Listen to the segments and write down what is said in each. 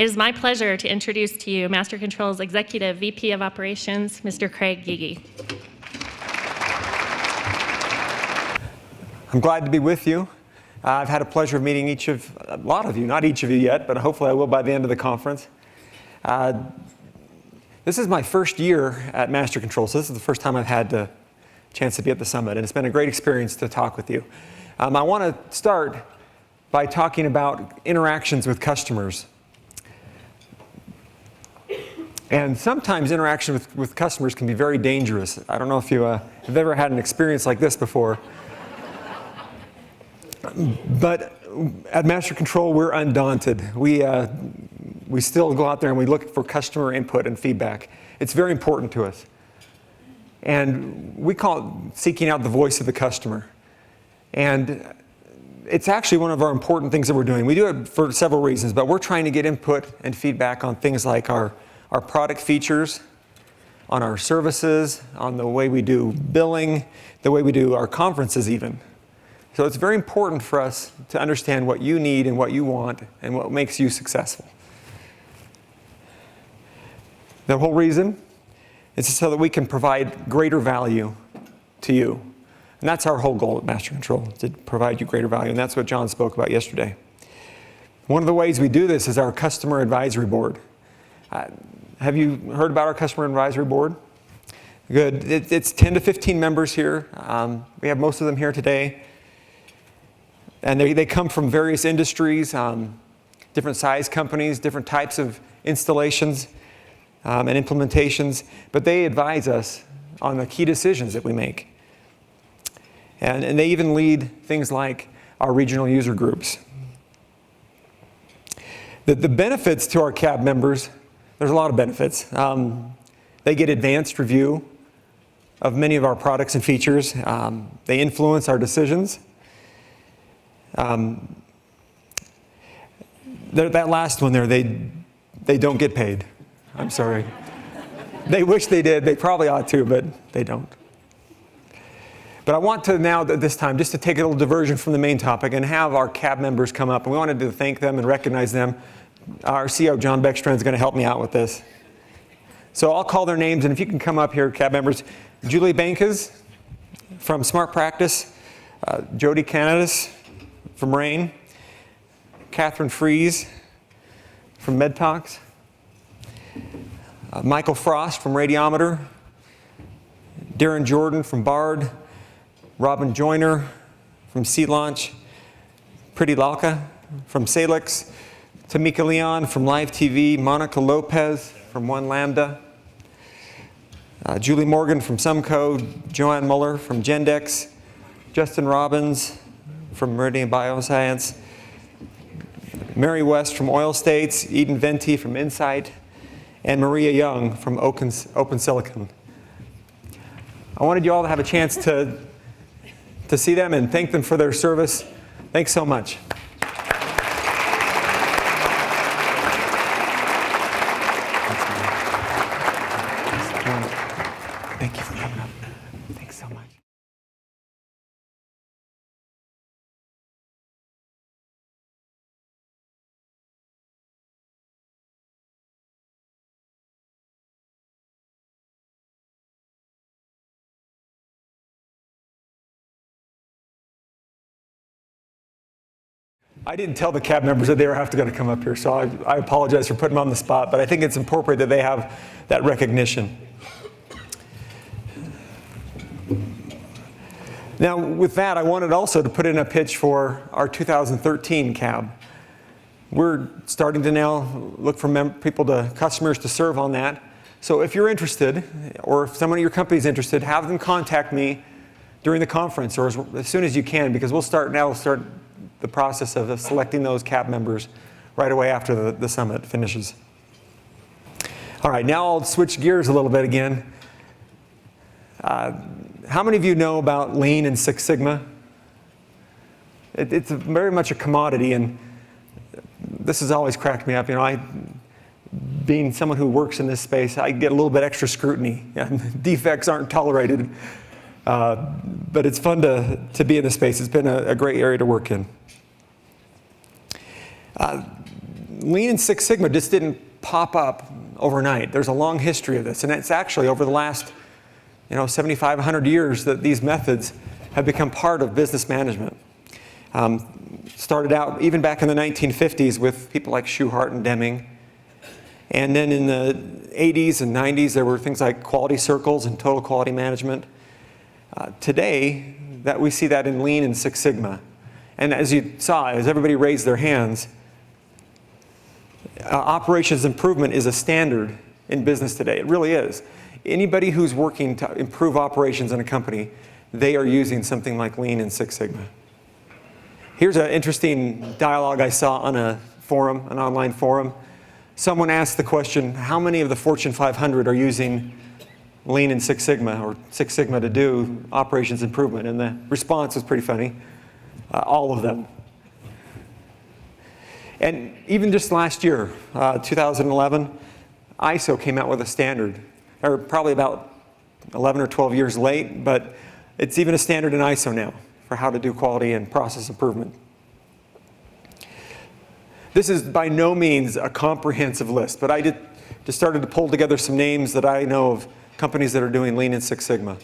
It is my pleasure to introduce to you MasterControl's Executive VP of Operations, Mr. Craig Gygi. I'm glad to be with you. I've had a pleasure of meeting a lot of you, not each of you yet, but hopefully I will by the end of the conference. This is my first year at MasterControl, so this is the first time I've had the chance to be at the summit, and it's been a great experience to talk with you. I want to start by talking about interactions with customers. And sometimes interaction with customers can be very dangerous. I don't know if you have ever had an experience like this before. But at MasterControl, we're undaunted. We still go out there and we look for customer input and feedback. It's very important to us. And we call it seeking out the voice of the customer. And it's actually one of our important things that we're doing. We do it for several reasons, but we're trying to get input and feedback on things like our product features, on our services, on the way we do billing, the way we do our conferences even. So it's very important for us to understand what you need and what you want and what makes you successful. The whole reason is so that we can provide greater value to you. And that's our whole goal at MasterControl, to provide you greater value. And that's what John spoke about yesterday. One of the ways we do this is our Customer Advisory Board. Have you heard about our Customer Advisory Board? Good. It's 10 to 15 members here. We have most of them here today. And they come from various industries, different size companies, different types of installations and implementations, but they advise us on the key decisions that we make. And they even lead things like our regional user groups. The benefits to our CAB members, there's a lot of benefits. They get advanced review of many of our products and features. They influence our decisions. That last one there, they don't get paid. I'm sorry. They wish they did. They probably ought to, but they don't. But I want to now, at this time, just to take a little diversion from the main topic and have our CAB members come up. And we wanted to thank them and recognize them. Our CEO, John Beckstrand, is going to help me out with this. So I'll call their names, and if you can come up here, CAB members. Julie Bankas from Smart Practice, Jody Canadis from Rain, Catherine Fries from MedTalks, Michael Frost from Radiometer, Darren Jordan from Bard, Robin Joyner from Sea Launch, Priti Lalka from Salix, Tamika Leon from Live TV, Monica Lopez from One Lambda, Julie Morgan from Sumco, Joanne Muller from Gendex, Justin Robbins from Meridian Bioscience, Mary West from Oil States, Eden Venti from Insight, and Maria Young from Open Silicon. I wanted you all to have a chance to see them and thank them for their service. Thanks so much. Thank you for coming up. Thanks so much. I didn't tell the CAB members that they were going to come up here, so I apologize for putting them on the spot, but I think it's appropriate that they have that recognition. Now, with that, I wanted also to put in a pitch for our 2013 CAB. We're starting to now look for customers to serve on that. So if you're interested, or if someone at your company is interested, have them contact me during the conference, or as soon as you can, because we'll start the process of selecting those CAB members right away after the summit finishes. All right, now I'll switch gears a little bit again. How many of you know about Lean and Six Sigma? It's very much a commodity, and this has always cracked me up. You know, being someone who works in this space, I get a little bit extra scrutiny. Defects aren't tolerated, but it's fun to be in this space. It's been a great area to work in. Lean and Six Sigma just didn't pop up overnight. There's a long history of this, and it's actually over the last 75, 100 years that these methods have become part of business management. Started out even back in the 1950s with people like Schuhart and Deming. And then in the 80s and 90s, there were things like quality circles and total quality management. Today, we see that in Lean and Six Sigma. And as you saw, as everybody raised their hands, operations improvement is a standard in business today. It really is. Anybody who's working to improve operations in a company, they are using something like Lean and Six Sigma. Here's an interesting dialogue I saw on a forum, an online forum. Someone asked the question, how many of the Fortune 500 are using Lean and Six Sigma, or Six Sigma, to do operations improvement? And the response was pretty funny. All of them. And even just last year, 2011, ISO came out with a standard. They're probably about 11 or 12 years late, but it's even a standard in ISO now for how to do quality and process improvement. This is by no means a comprehensive list, but I just started to pull together some names that I know of companies that are doing Lean and Six Sigma,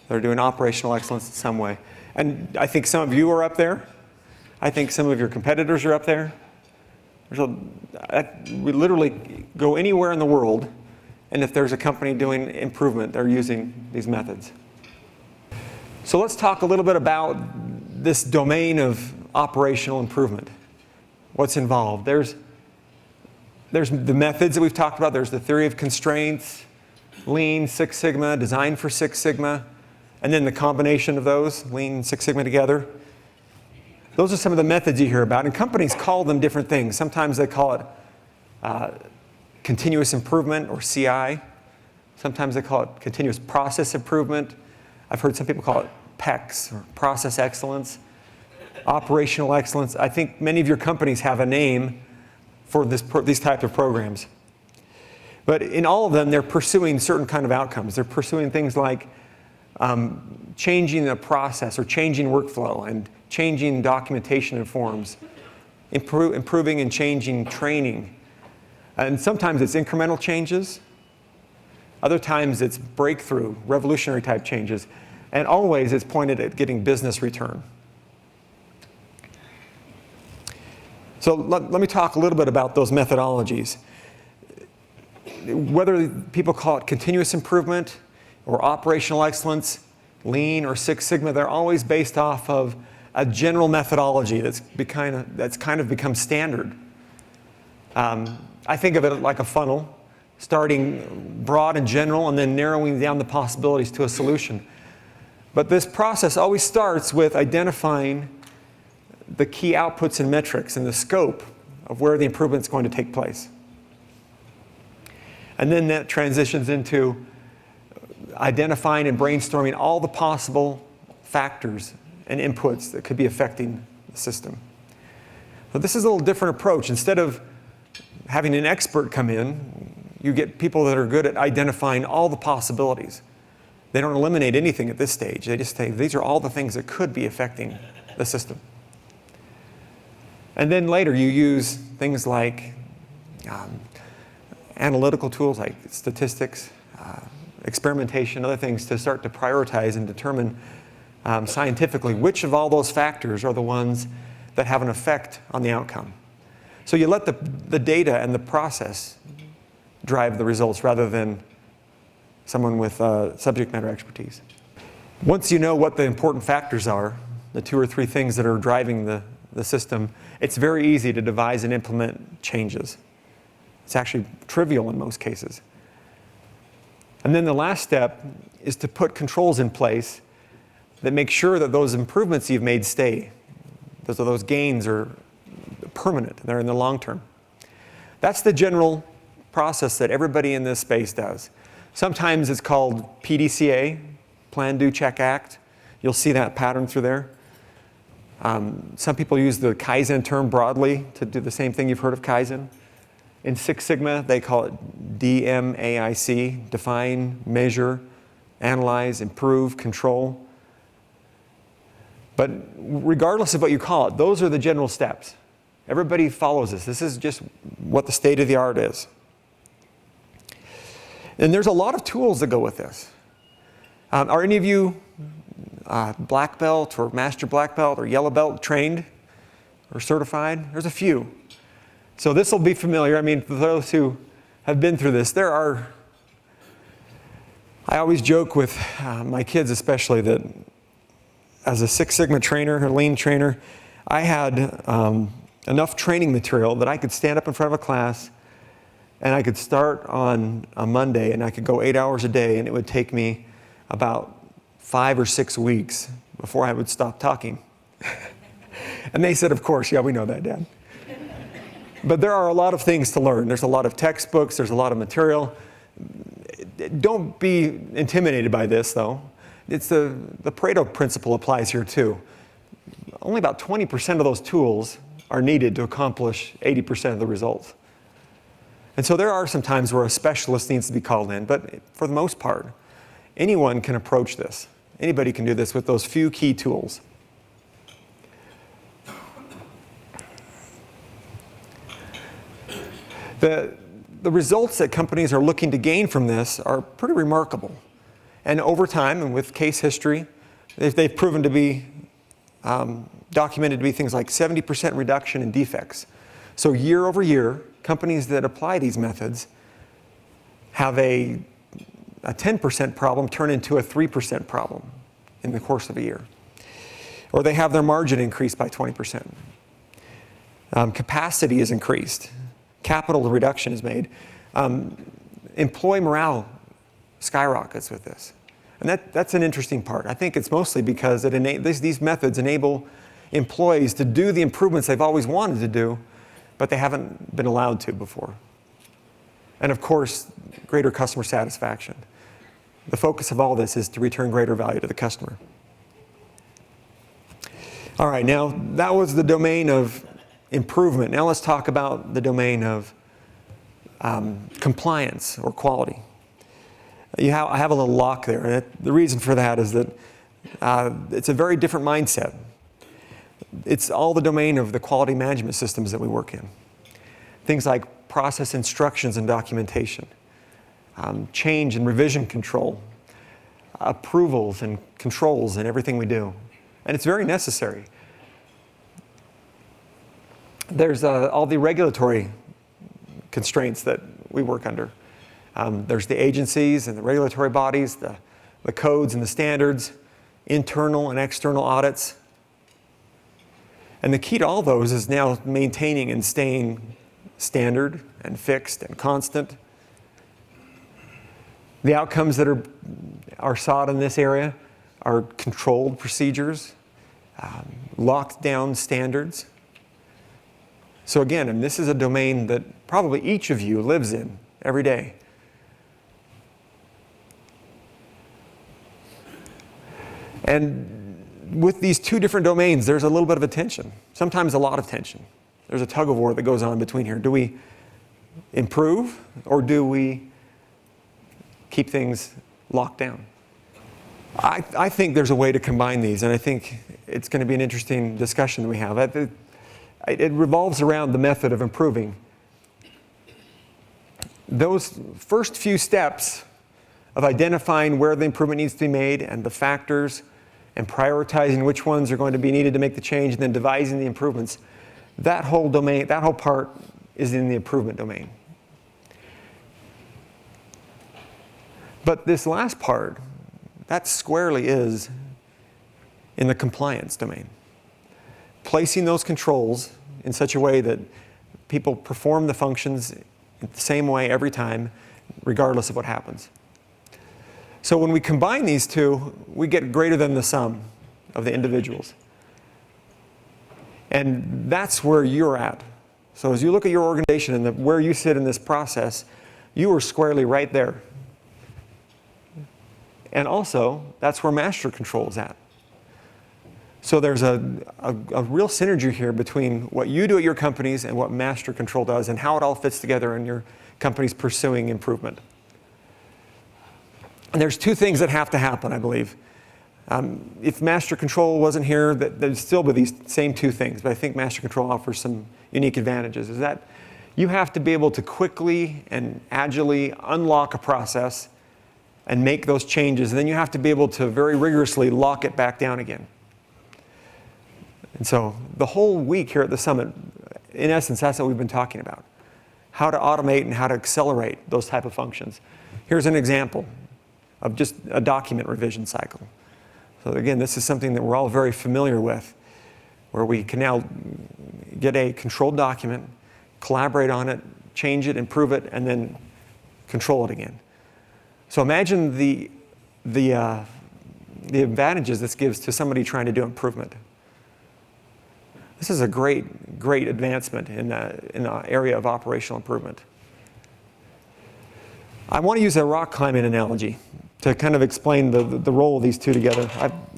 that are doing operational excellence in some way. And I think some of you are up there. I think some of your competitors are up there. We literally go anywhere in the world, and if there's a company doing improvement, they're using these methods. So let's talk a little bit about this domain of operational improvement. What's involved? There's the methods that we've talked about. There's the theory of constraints, Lean, Six Sigma, design for Six Sigma, and then the combination of those, Lean and Six Sigma together. Those are some of the methods you hear about, and companies call them different things. Sometimes they call it continuous improvement, or CI. Sometimes they call it continuous process improvement. I've heard some people call it PEX, or process excellence, operational excellence. I think many of your companies have a name for these types of programs. But in all of them, they're pursuing certain kind of outcomes. They're pursuing things like changing the process, or changing workflow, and changing documentation and forms, improving and changing training. And sometimes it's incremental changes. Other times it's breakthrough, revolutionary type changes. And always it's pointed at getting business return. So let me talk a little bit about those methodologies. Whether people call it continuous improvement or operational excellence, Lean or Six Sigma, they're always based off of a general methodology that's kind of become standard. I think of it like a funnel, starting broad and general and then narrowing down the possibilities to a solution. But this process always starts with identifying the key outputs and metrics and the scope of where the improvement is going to take place. And then that transitions into identifying and brainstorming all the possible factors and inputs that could be affecting the system. But this is a little different approach. Instead of having an expert come in, you get people that are good at identifying all the possibilities. They don't eliminate anything at this stage. They just say, these are all the things that could be affecting the system. And then later you use things like analytical tools like statistics, experimentation, other things to start to prioritize and determine scientifically which of all those factors are the ones that have an effect on the outcome. So you let the data and the process drive the results rather than someone with subject matter expertise. Once you know what the important factors are, the 2 or 3 things that are driving the system, it's very easy to devise and implement changes. It's actually trivial in most cases. And then the last step is to put controls in place that make sure that those improvements you've made stay. Those gains are permanent, they're in the long term. That's the general process that everybody in this space does. Sometimes it's called PDCA, Plan, Do, Check, Act. You'll see that pattern through there. Some people use the Kaizen term broadly to do the same thing. You've heard of Kaizen. In Six Sigma, they call it DMAIC, define, measure, analyze, improve, control. But regardless of what you call it, those are the general steps. Everybody follows this. This is just what the state of the art is. And there's a lot of tools that go with this. Are any of you black belt or master black belt or yellow belt trained or certified? There's a few. So this will be familiar. I mean, for those who have been through this, I always joke with my kids especially that as a Six Sigma trainer, or lean trainer, I had enough training material that I could stand up in front of a class and I could start on a Monday and I could go 8 hours a day, and it would take me about 5 or 6 weeks before I would stop talking. And they said, of course, yeah, we know that, Dad. But there are a lot of things to learn. There's a lot of textbooks, there's a lot of material. Don't be intimidated by this, though. It's the Pareto principle applies here, too. Only about 20% of those tools are needed to accomplish 80% of the results. And so there are some times where a specialist needs to be called in, but for the most part, anyone can approach this. Anybody can do this with those few key tools. The results that companies are looking to gain from this are pretty remarkable. And over time, and with case history, they've proven to be documented to be things like 70% reduction in defects. So year over year, companies that apply these methods have a 10% problem turn into a 3% problem in the course of a year. Or they have their margin increased by 20%. Capacity is increased. Capital reduction is made. Employee morale skyrockets with this. And that's an interesting part. I think it's mostly because these methods enable employees to do the improvements they've always wanted to do, but they haven't been allowed to before. And of course, greater customer satisfaction. The focus of all this is to return greater value to the customer. All right, now that was the domain of improvement. Now let's talk about the domain of compliance or quality. I have a little lock there. And the reason for that is that it's a very different mindset. It's all the domain of the quality management systems that we work in. Things like process instructions and documentation, change and revision control, approvals and controls in everything we do. And it's very necessary. There's all the regulatory constraints that we work under. There's the agencies and the regulatory bodies, the codes and the standards, internal and external audits. And the key to all those is now maintaining and staying standard and fixed and constant. The outcomes that are sought in this area are controlled procedures, locked down standards. So again, and this is a domain that probably each of you lives in every day. And with these two different domains, there's a little bit of a tension, sometimes a lot of tension. There's a tug of war that goes on between here. Do we improve or do we keep things locked down? I think there's a way to combine these, and I think it's going to be an interesting discussion that we have. It revolves around the method of improving. Those first few steps of identifying where the improvement needs to be made and the factors and prioritizing which ones are going to be needed to make the change and then devising the improvements, that whole domain, that whole part is in the improvement domain. But this last part, that squarely is in the compliance domain. Placing those controls in such a way that people perform the functions in the same way every time, regardless of what happens. So when we combine these two, we get greater than the sum of the individuals. And that's where you're at. So as you look at your organization and where you sit in this process, you are squarely right there. And also, that's where MasterControl is at. So there's a real synergy here between what you do at your companies and what MasterControl does and how it all fits together in your companies pursuing improvement. And there's two things that have to happen, I believe. If MasterControl wasn't here, there'd still be these same two things, but I think MasterControl offers some unique advantages, is that you have to be able to quickly and agilely unlock a process and make those changes. And then you have to be able to very rigorously lock it back down again. And so the whole week here at the summit, in essence, that's what we've been talking about. How to automate and how to accelerate those type of functions. Here's an example of just a document revision cycle. So again, this is something that we're all very familiar with, where we can now get a controlled document, collaborate on it, change it, improve it, and then control it again. So imagine the advantages this gives to somebody trying to do improvement. This is a great advancement in the area of operational improvement. I want to use a rock climbing analogy to kind of explain the role of these two together.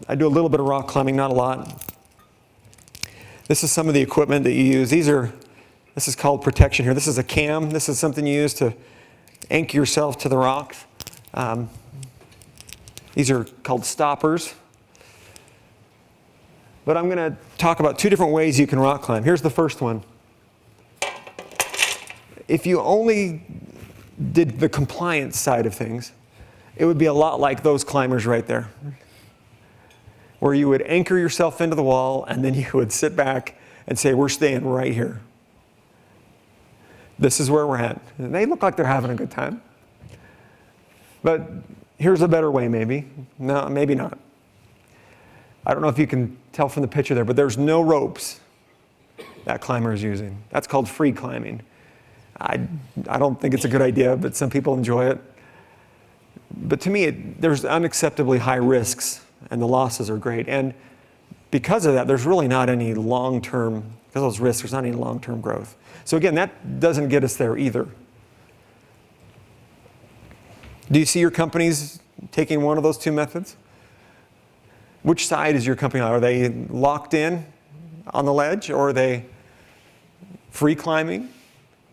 I do a little bit of rock climbing, not a lot. This is some of the equipment that you use. This is called protection here. This is a cam. This is something you use to anchor yourself to the rocks. These are called stoppers. But I'm going to talk about two different ways you can rock climb. Here's the first one. If you only did the compliance side of things, it would be a lot like those climbers right there, where you would anchor yourself into the wall and then you would sit back and say, we're staying right here. This is where we're at. And they look like they're having a good time. But here's a better way, maybe. No, maybe not. I don't know if you can tell from the picture there, but there's no ropes that climber is using. That's called free climbing. I don't think it's a good idea, but some people enjoy it. But to me, there's unacceptably high risks, and the losses are great. And because of that, there's really not any long-term, because of those risks, there's not any long-term growth. So again, that doesn't get us there either. Do you see your companies taking one of those two methods? Which side is your company on? Are they locked in on the ledge, or are they free climbing?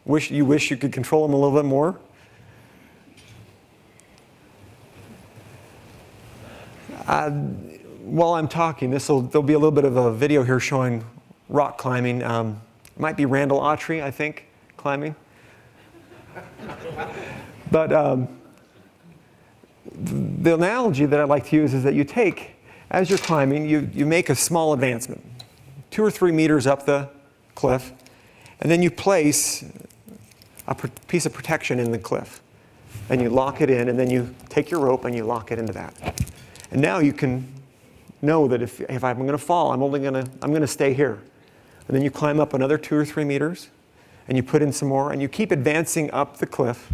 You wish you could control them a little bit more? While I'm talking, there'll be a little bit of a video here showing rock climbing. It might be Randall Autry, I think, climbing. But the analogy that I like to use is that you take, as you're climbing, you make a small advancement, 2 or 3 meters up the cliff, and then you place a piece of protection in the cliff, and you lock it in, and then you take your rope and you lock it into that. And now you can know that if I'm going to fall, I'm going to stay here. And then you climb up another 2 or 3 meters, and you put in some more, and you keep advancing up the cliff,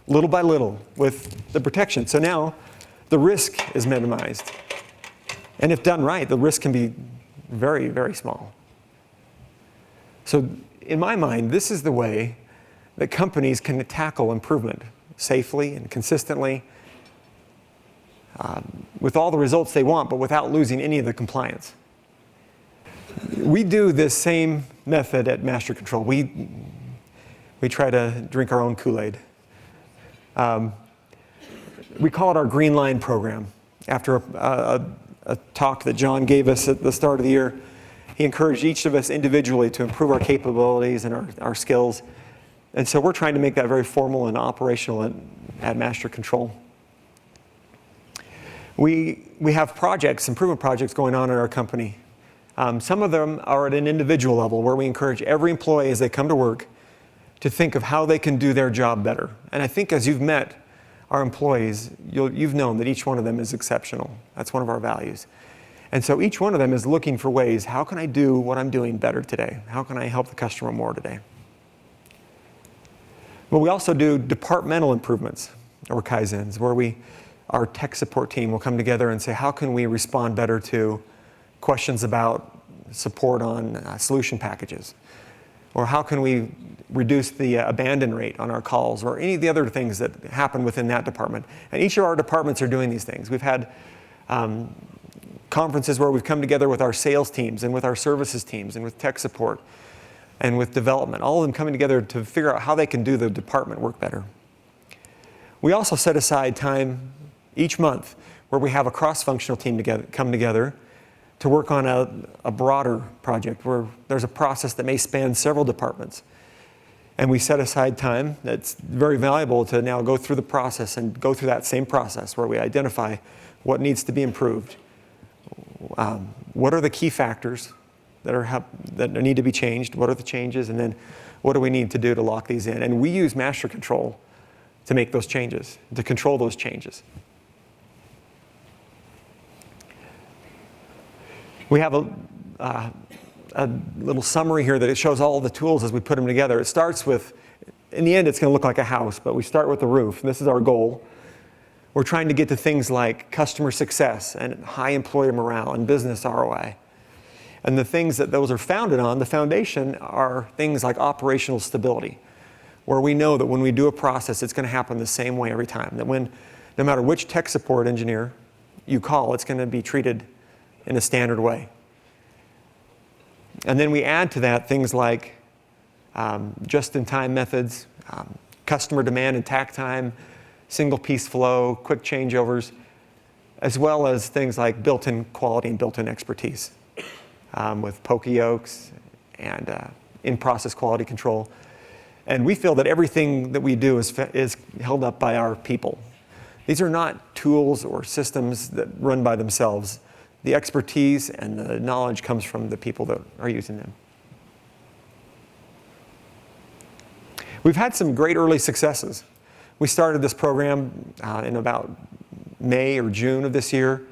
little by little, with the protection. So now the risk is minimized. And if done right, the risk can be very, very small. So in my mind, this is the way that companies can tackle improvement safely and consistently, with all the results they want, but without losing any of the compliance. We do this same method at MasterControl. We try to drink our own Kool-Aid. We call it our Green Line program. After a talk that John gave us at the start of the year, he encouraged each of us individually to improve our capabilities and our skills. And so we're trying to make that very formal and operational at MasterControl. We have projects, improvement projects going on in our company. Some of them are at an individual level, where we encourage every employee as they come to work to think of how they can do their job better. And I think as you've met our employees, you've known that each one of them is exceptional. That's one of our values. And so each one of them is looking for ways, how can I do what I'm doing better today? How can I help the customer more today? But we also do departmental improvements, or Kaizens, where our tech support team will come together and say, how can we respond better to questions about support on solution packages? Or how can we reduce the abandon rate on our calls, or any of the other things that happen within that department? And each of our departments are doing these things. We've had conferences where we've come together with our sales teams and with our services teams and with tech support and with development, all of them coming together to figure out how they can do the department work better. We also set aside time each month where we have a cross-functional team come together to work on a broader project where there's a process that may span several departments. And we set aside time that's very valuable to now go through the process and go through that same process where we identify what needs to be improved. What are the key factors that need to be changed? What are the changes? And then what do we need to do to lock these in? And we use MasterControl to make those changes, to control those changes. We have a little summary here that it shows all the tools as we put them together. It starts with, in the end, it's going to look like a house, but we start with the roof, and this is our goal. We're trying to get to things like customer success and high employee morale and business ROI. And the things that those are founded on, the foundation, are things like operational stability, where we know that when we do a process, it's going to happen the same way every time. That when, no matter which tech support engineer you call, it's going to be treated in a standard way. And then we add to that things like just-in-time methods, customer demand and tack time, single-piece flow, quick changeovers, as well as things like built-in quality and built-in expertise with Poka-Yokes and in-process quality control. And we feel that everything that we do is held up by our people. These are not tools or systems that run by themselves. The expertise and the knowledge comes from the people that are using them. We've had some great early successes. We started this program in about May or June of this year,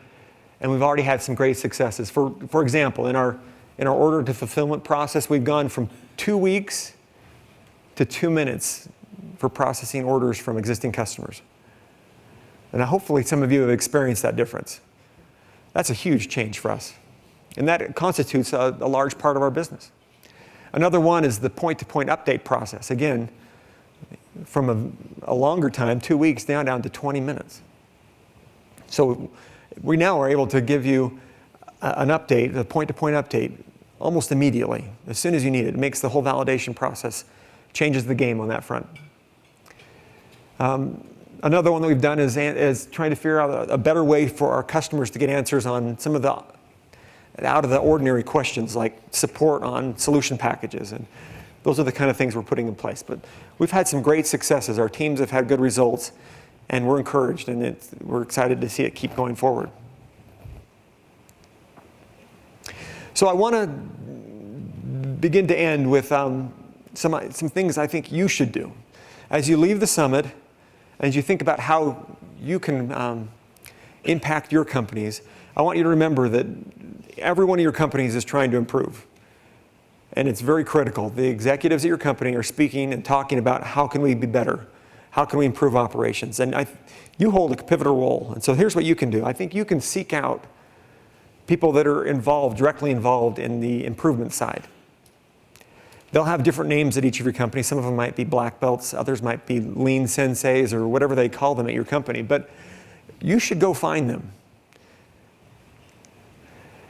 and we've already had some great successes. For example, in our order to fulfillment process, we've gone from 2 weeks to 2 minutes for processing orders from existing customers. And hopefully some of you have experienced that difference. That's a huge change for us. And that constitutes a large part of our business. Another one is the point-to-point update process. Again, from a longer time, 2 weeks, down to 20 minutes. So we now are able to give you an update, a point-to-point update, almost immediately, as soon as you need it. It makes the whole validation process, changes the game on that front. Another one that we've done is trying to figure out a better way for our customers to get answers on some of the out-of-the-ordinary questions, like support on solution packages. And those are the kind of things we're putting in place. But we've had some great successes. Our teams have had good results, and we're encouraged, and we're excited to see it keep going forward. So I want to begin to end with some things I think you should do. As you leave the summit, as you think about how you can impact your companies, I want you to remember that every one of your companies is trying to improve. And it's very critical. The executives at your company are speaking and talking about how can we be better? How can we improve operations? And you hold a pivotal role. And so here's what you can do. I think you can seek out people that are directly involved in the improvement side. They'll have different names at each of your companies. Some of them might be black belts. Others might be lean senseis or whatever they call them at your company. But you should go find them.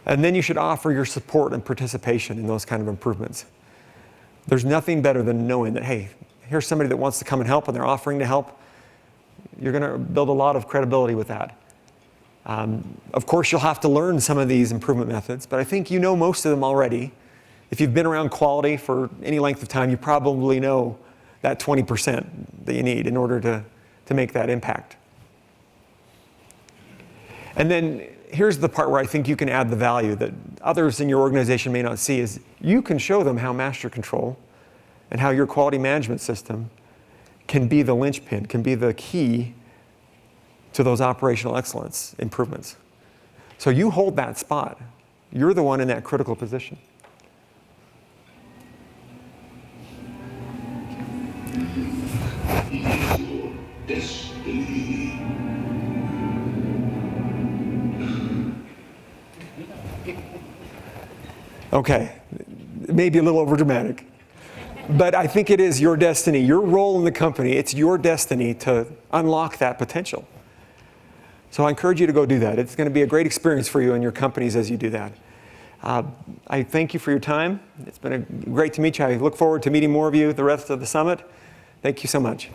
And then you should offer your support and participation in those kind of improvements. There's nothing better than knowing that, hey, here's somebody that wants to come and help and they're offering to help. You're going to build a lot of credibility with that. Of course, you'll have to learn some of these improvement methods, but I think you know most of them already. If you've been around quality for any length of time, you probably know that 20% that you need in order to make that impact. And then here's the part where I think you can add the value that others in your organization may not see is you can show them how MasterControl and how your quality management system can be the linchpin, can be the key to those operational excellence improvements. So you hold that spot. You're the one in that critical position. Okay, maybe a little overdramatic, but I think it is your destiny, your role in the company. It's your destiny to unlock that potential. So I encourage you to go do that. It's going to be a great experience for you and your companies as you do that. I thank you for your time. It's been great to meet you. I look forward to meeting more of you the rest of the summit. Thank you so much.